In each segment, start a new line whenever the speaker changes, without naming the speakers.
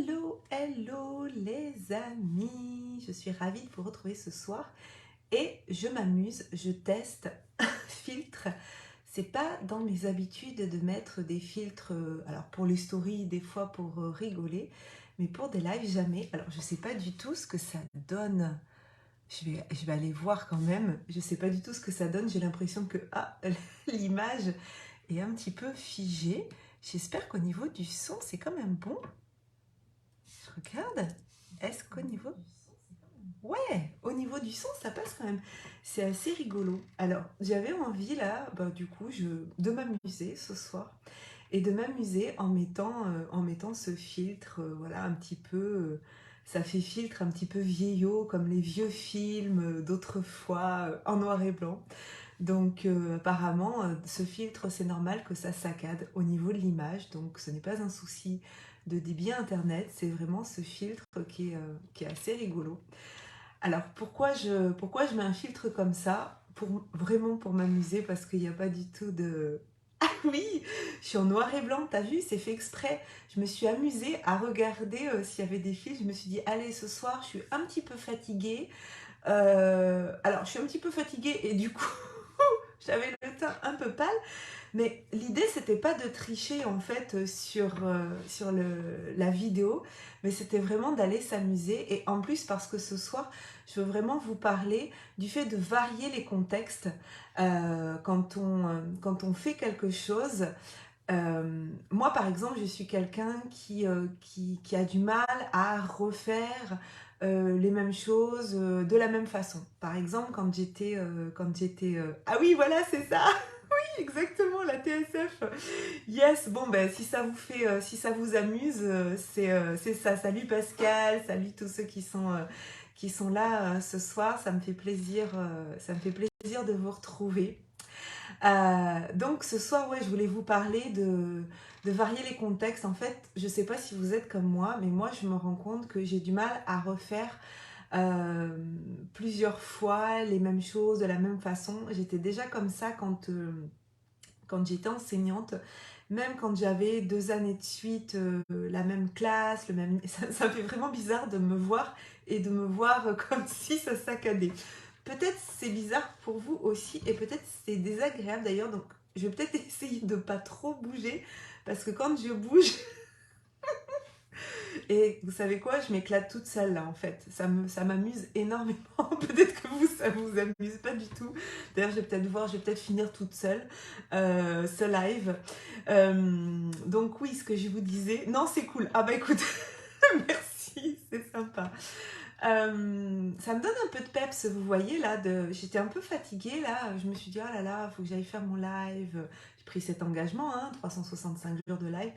Hello, hello les amis, je suis ravie de vous retrouver ce soir et je m'amuse, je teste un filtre. C'est pas dans mes habitudes de mettre des filtres, alors pour les stories, des fois pour rigoler, mais pour des lives jamais. Alors je sais pas du tout ce que ça donne. Je vais aller voir quand même. Je sais pas du tout ce que ça donne. J'ai l'impression que l'image est un petit peu figée. J'espère qu'au niveau du son, c'est quand même bon. Je regarde. Est-ce qu'au niveau... Ouais, au niveau du son, ça passe quand même. C'est assez rigolo. Alors, j'avais envie là, du coup, de m'amuser ce soir et de m'amuser en mettant ce filtre, voilà, un petit peu... ça fait filtre un petit peu vieillot, comme les vieux films d'autrefois, en noir et blanc. Donc apparemment, ce filtre, c'est normal que ça saccade au niveau de l'image. Donc ce n'est pas un souci de débit internet, c'est vraiment ce filtre qui est assez rigolo. Alors pourquoi je mets un filtre comme ça? Vraiment pour m'amuser, parce qu'il n'y a pas du tout de... Ah oui, je suis en noir et blanc, t'as vu, c'est fait exprès. Je me suis amusée à regarder s'il y avait des filtres. Je me suis dit, allez, ce soir, je suis un petit peu fatiguée. Alors, je suis un petit peu fatiguée et du coup, j'avais le teint un peu pâle, mais l'idée c'était pas de tricher en fait sur la vidéo, mais c'était vraiment d'aller s'amuser. Et en plus, parce que ce soir, je veux vraiment vous parler du fait de varier les contextes quand on fait quelque chose. Moi, par exemple, je suis quelqu'un qui a du mal à refaire les mêmes choses de la même façon. Par exemple, ah oui, voilà, c'est ça. Oui, exactement, la TSF. Yes, bon, ben, si ça vous fait, si ça vous amuse, c'est ça. Salut Pascal, salut tous ceux qui sont là ce soir. Ça me fait plaisir de vous retrouver. Donc ce soir, ouais, je voulais vous parler de varier les contextes. En fait, je ne sais pas si vous êtes comme moi, mais moi, je me rends compte que j'ai du mal à refaire plusieurs fois les mêmes choses de la même façon. J'étais déjà comme ça quand j'étais enseignante, même quand j'avais 2 années de suite la même classe, ça me fait vraiment bizarre de me voir et de me voir comme si ça saccadait. Peut-être c'est bizarre pour vous aussi et peut-être c'est désagréable d'ailleurs, donc je vais peut-être essayer de pas trop bouger parce que quand je bouge, et vous savez quoi, je m'éclate toute seule là en fait. Ça m'amuse énormément. Peut-être que vous, ça vous amuse pas du tout. D'ailleurs, je vais peut-être finir toute seule ce live. Donc oui, ce que je vous disais. Non, c'est cool. Ah bah écoute, merci, c'est sympa. Ça me donne un peu de peps, vous voyez là. J'étais un peu fatiguée là. Je me suis dit, oh là là, faut que j'aille faire mon live. J'ai pris cet engagement, hein, 365 jours de live.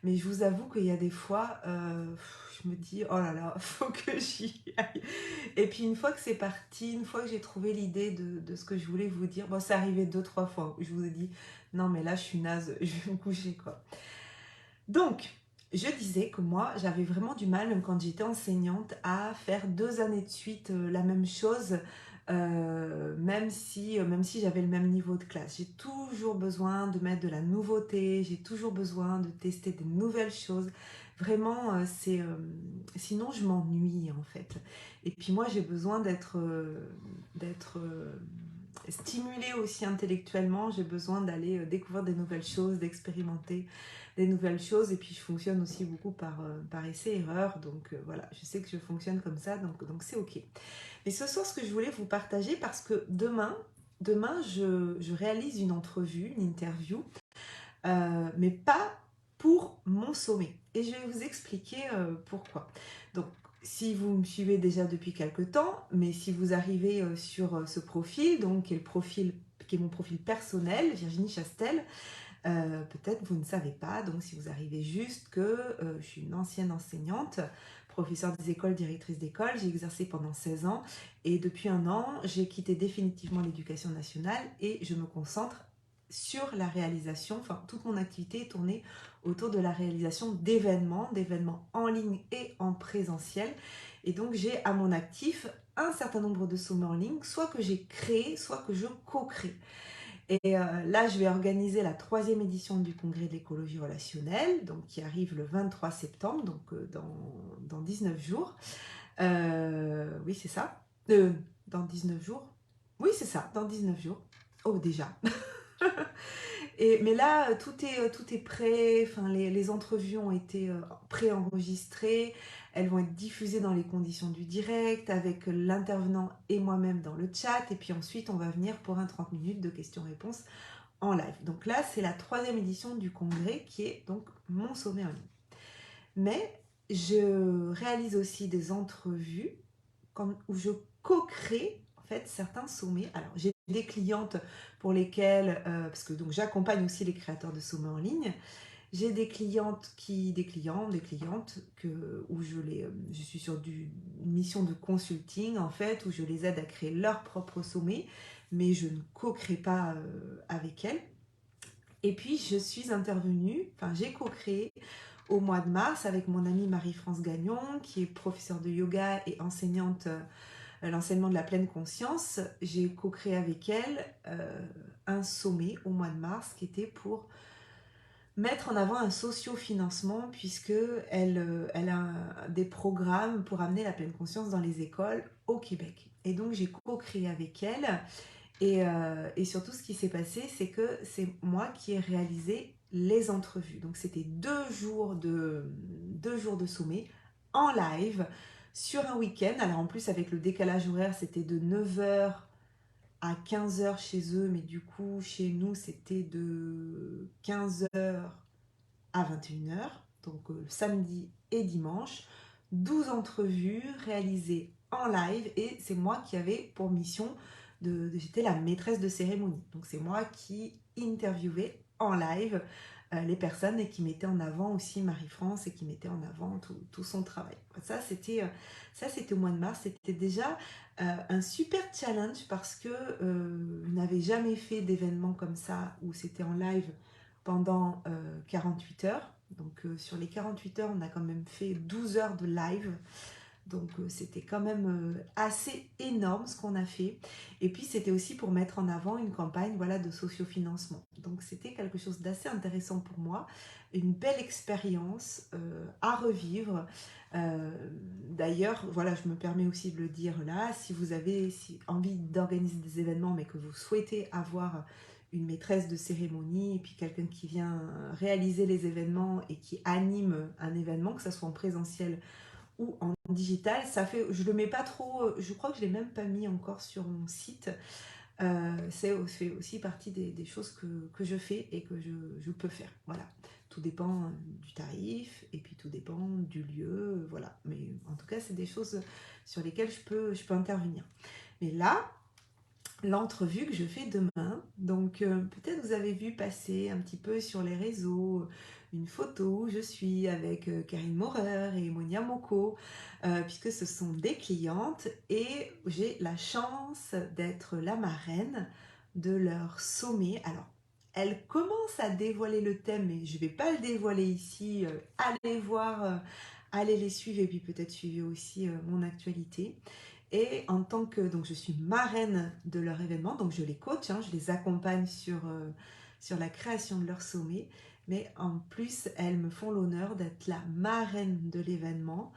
Mais je vous avoue qu'il y a des fois, je me dis, oh là là, faut que j'y aille. Et puis une fois que c'est parti, une fois que j'ai trouvé l'idée de ce que je voulais vous dire, bon, c'est arrivé 2, 3 fois où je vous ai dit, non mais là je suis naze, je vais me coucher quoi. Donc, je disais que moi, j'avais vraiment du mal, même quand j'étais enseignante, à faire 2 années de suite la même chose, même si j'avais le même niveau de classe. J'ai toujours besoin de mettre de la nouveauté, j'ai toujours besoin de tester des nouvelles choses. Vraiment, sinon je m'ennuie en fait. Et puis moi, j'ai besoin d'être stimulée aussi intellectuellement. J'ai besoin d'aller découvrir des nouvelles choses, d'expérimenter des nouvelles choses. Et puis je fonctionne aussi beaucoup par essai-erreur. Donc voilà, je sais que je fonctionne comme ça, donc c'est ok. Mais ce soir, ce que je voulais vous partager, parce que demain je réalise une entrevue, une interview, mais pas pour mon sommet. Et je vais vous expliquer pourquoi. Donc, si vous me suivez déjà depuis quelque temps, mais si vous arrivez sur ce profil, donc qui est mon profil personnel, Virginie Chastel, peut-être vous ne savez pas, donc si vous arrivez juste que je suis une ancienne enseignante, professeure des écoles, directrice d'école, j'ai exercé pendant 16 ans et depuis un an, j'ai quitté définitivement l'éducation nationale et je me concentre sur la réalisation, enfin toute mon activité est tournée autour de la réalisation d'événements en ligne et en présentiel. Et donc j'ai à mon actif un certain nombre de sommets en ligne, soit que j'ai créé, soit que je co-crée. Et là, je vais organiser la 3e édition du congrès de l'écologie relationnelle, donc qui arrive le 23 septembre, donc dans 19 jours. Oui, c'est ça. Dans 19 jours. Oui, c'est ça, dans 19 jours. Oh, déjà. Mais là, tout est prêt. Enfin, les entrevues ont été préenregistrées. Elles vont être diffusées dans les conditions du direct, avec l'intervenant et moi-même dans le chat. Et puis ensuite, on va venir pour un 30 minutes de questions-réponses en live. Donc là, c'est la 3e édition du congrès qui est donc mon sommet en ligne. Mais je réalise aussi des entrevues où je co-crée en fait certains sommets. Alors j'ai des clientes pour lesquelles, parce que donc j'accompagne aussi les créateurs de sommets en ligne. J'ai des clientes des clientes où je suis sur une mission de consulting en fait, où je les aide à créer leur propre sommet, mais je ne co-crée pas avec elles. Et puis je suis intervenue, enfin j'ai co-créé au mois de mars avec mon amie Marie-France Gagnon, qui est professeure de yoga et enseignante l'enseignement de la pleine conscience. J'ai co-créé avec elle un sommet au mois de mars qui était pour mettre en avant un socio-financement, puisque elle a des programmes pour amener la pleine conscience dans les écoles au Québec. Et donc j'ai co-créé avec elle. Et surtout, ce qui s'est passé, c'est que c'est moi qui ai réalisé les entrevues. Donc, c'était 2 jours de sommet en live sur un week-end. Alors, en plus, avec le décalage horaire, c'était de 9 h à 15 h chez eux, mais du coup, chez nous, c'était de 15 h à 21 h. Donc, samedi et dimanche. 12 entrevues réalisées en live, et c'est moi qui avais pour mission j'étais la maîtresse de cérémonie. Donc c'est moi qui interviewais en live les personnes et qui mettait en avant aussi Marie-France et qui mettait en avant tout son travail. Ça c'était au mois de mars. C'était déjà un super challenge parce que je n'avais jamais fait d'événement comme ça où c'était en live pendant 48 heures. Donc sur les 48 heures, on a quand même fait 12 heures de live. Donc c'était quand même assez énorme ce qu'on a fait. Et puis c'était aussi pour mettre en avant une campagne voilà, de sociofinancement. Donc c'était quelque chose d'assez intéressant pour moi, une belle expérience à revivre. D'ailleurs, voilà, je me permets aussi de le dire là, si vous avez envie d'organiser des événements mais que vous souhaitez avoir une maîtresse de cérémonie et puis quelqu'un qui vient réaliser les événements et qui anime un événement, que ce soit en présentiel ou en digital, je le mets pas trop, je crois que je l'ai même pas mis encore sur mon site. C'est fait aussi partie des choses que je fais et que je peux faire. Voilà. Tout dépend du tarif et puis tout dépend du lieu. Voilà. Mais en tout cas, c'est des choses sur lesquelles je peux intervenir. Mais là, l'entrevue que je fais demain. Donc peut-être vous avez vu passer un petit peu sur les réseaux une photo où je suis avec Karine Maurer et Monia Moko, puisque ce sont des clientes et j'ai la chance d'être la marraine de leur sommet. Alors, elles commencent à dévoiler le thème, mais je ne vais pas le dévoiler ici. Allez voir, allez les suivre et puis peut-être suivez aussi mon actualité. Et en tant que, donc je suis marraine de leur événement, donc je les coach, hein, je les accompagne sur la création de leur sommet, mais en plus elles me font l'honneur d'être la marraine de l'événement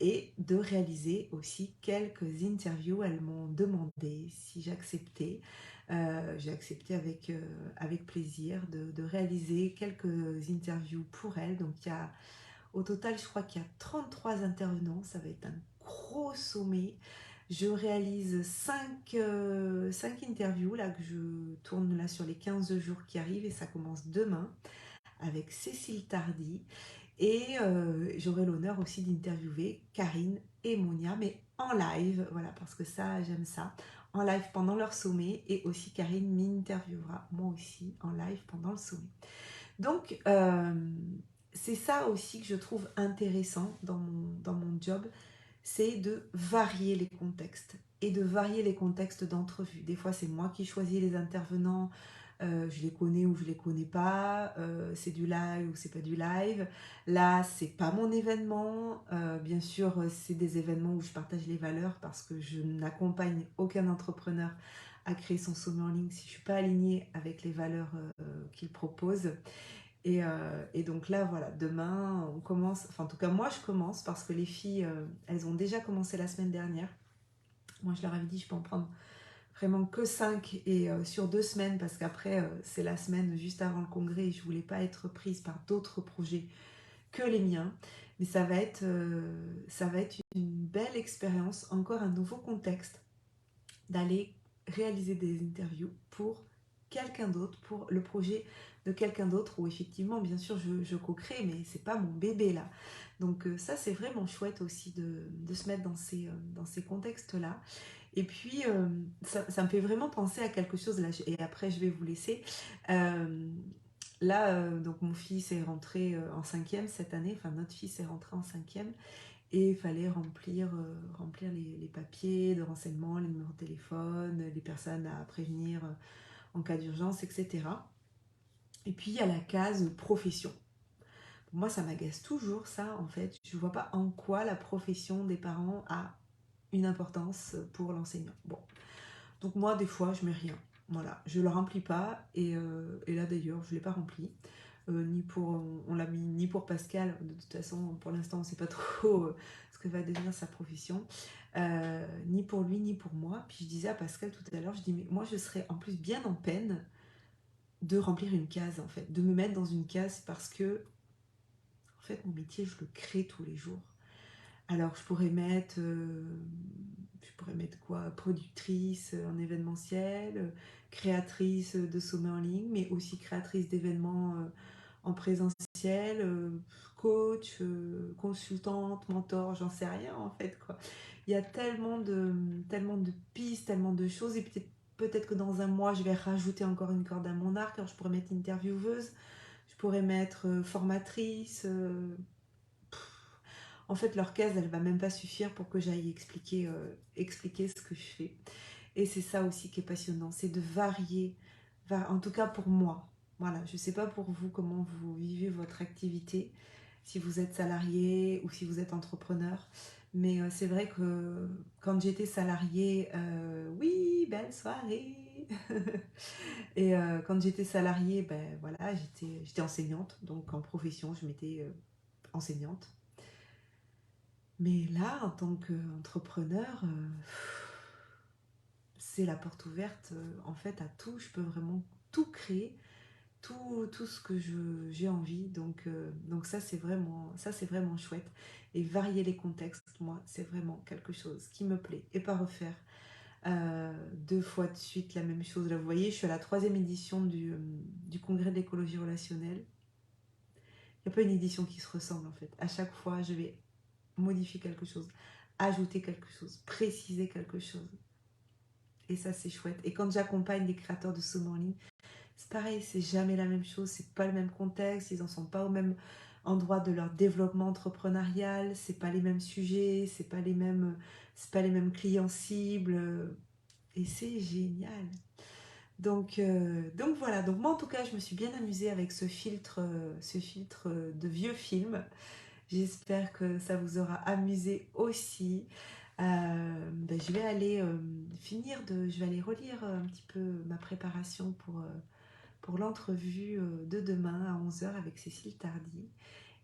et de réaliser aussi quelques interviews. Elles m'ont demandé si j'acceptais. J'ai accepté avec plaisir de réaliser quelques interviews pour elles. Donc au total, je crois qu'il y a 33 intervenants. Ça va être un gros sommet. Je réalise 5 interviews là, que je tourne là sur les 15 jours qui arrivent, et ça commence demain avec Cécile Tardy. Et j'aurai l'honneur aussi d'interviewer Karine et Monia, mais en live, voilà, parce que ça, j'aime ça, en live pendant leur sommet, et aussi Karine m'interviewera moi aussi en live pendant le sommet. Donc, c'est ça aussi que je trouve intéressant dans mon job, c'est de varier les contextes et de varier les contextes d'entrevue. Des fois, c'est moi qui choisis les intervenants, je les connais ou je les connais pas, c'est du live ou c'est pas du live. Là, c'est pas mon événement. Bien sûr, c'est des événements où je partage les valeurs parce que je n'accompagne aucun entrepreneur à créer son sommet en ligne si je ne suis pas alignée avec les valeurs qu'il propose. Et donc là, voilà, demain, on commence, enfin en tout cas moi je commence parce que les filles, elles ont déjà commencé la semaine dernière. Moi je leur avais dit je peux en prendre vraiment que 5 et sur 2 semaines parce qu'après c'est la semaine juste avant le congrès et je voulais pas être prise par d'autres projets que les miens. Mais ça va être une belle expérience, encore un nouveau contexte d'aller réaliser des interviews pour quelqu'un d'autre, pour le projet de quelqu'un d'autre où effectivement bien sûr je co-crée mais c'est pas mon bébé là. Donc ça c'est vraiment chouette aussi de se mettre dans ces contextes là. Et puis ça me fait vraiment penser à quelque chose là et après je vais vous laisser. Euh, Là donc mon fils est rentré en cinquième cette année, enfin notre fils est rentré en cinquième et il fallait remplir les papiers de renseignement, les numéros de téléphone, les personnes à prévenir en cas d'urgence, etc. Et puis il y a la case profession. Pour moi, ça m'agace toujours ça, en fait. Je ne vois pas en quoi la profession des parents a une importance pour l'enseignant. Bon, donc moi, des fois, je mets rien. Voilà, je le remplis pas. Et là, d'ailleurs, je ne l'ai pas rempli. On l'a mis ni pour Pascal, de toute façon pour l'instant on ne sait pas trop ce que va devenir sa profession, ni pour lui ni pour moi. Puis je disais à Pascal tout à l'heure, je dis mais moi je serais en plus bien en peine de remplir une case en fait, de me mettre dans une case parce que en fait mon métier je le crée tous les jours. Alors je pourrais mettre quoi, productrice en événementiel, créatrice de sommets en ligne, mais aussi créatrice d'événements en présentiel, coach, consultante, mentor, j'en sais rien en fait quoi. Il y a tellement de pistes, tellement de choses et peut-être que dans un mois je vais rajouter encore une corde à mon arc. Alors je pourrais mettre intervieweuse, je pourrais mettre formatrice. En fait leur case elle va même pas suffire pour que j'aille expliquer ce que je fais. Et c'est ça aussi qui est passionnant, c'est de varier, en tout cas pour moi. Voilà, je ne sais pas pour vous comment vous vivez votre activité, si vous êtes salarié ou si vous êtes entrepreneur. Mais c'est vrai que quand j'étais salariée, oui, belle soirée. Et quand j'étais salariée, ben voilà, j'étais enseignante, donc en profession, je m'étais enseignante. Mais là, en tant qu'entrepreneur, c'est la porte ouverte en fait à tout. Je peux vraiment tout créer, tout ce que j'ai envie. Donc ça c'est vraiment chouette. Et varier les contextes, moi, c'est vraiment quelque chose qui me plaît. Et pas refaire 2 fois de suite la même chose. Là, vous voyez, je suis à la 3e édition du congrès de l'écologie relationnelle. Il n'y a pas une édition qui se ressemble en fait. À chaque fois, je vais modifier quelque chose, ajouter quelque chose, préciser quelque chose. Et ça, c'est chouette. Et quand j'accompagne des créateurs de sommets en ligne, c'est pareil, c'est jamais la même chose, c'est pas le même contexte, ils en sont pas au même endroit de leur développement entrepreneurial, c'est pas les mêmes sujets, c'est pas les mêmes clients cibles, et c'est génial. Donc voilà, donc moi en tout cas, je me suis bien amusée avec ce filtre de vieux film. J'espère que ça vous aura amusé aussi. Je vais aller je vais aller relire un petit peu ma préparation pour l'entrevue de demain à 11h avec Cécile Tardy.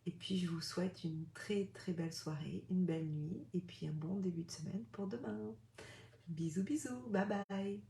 Et puis je vous souhaite une très très belle soirée, une belle nuit et puis un bon début de semaine pour demain. Bisous bisous, bye bye.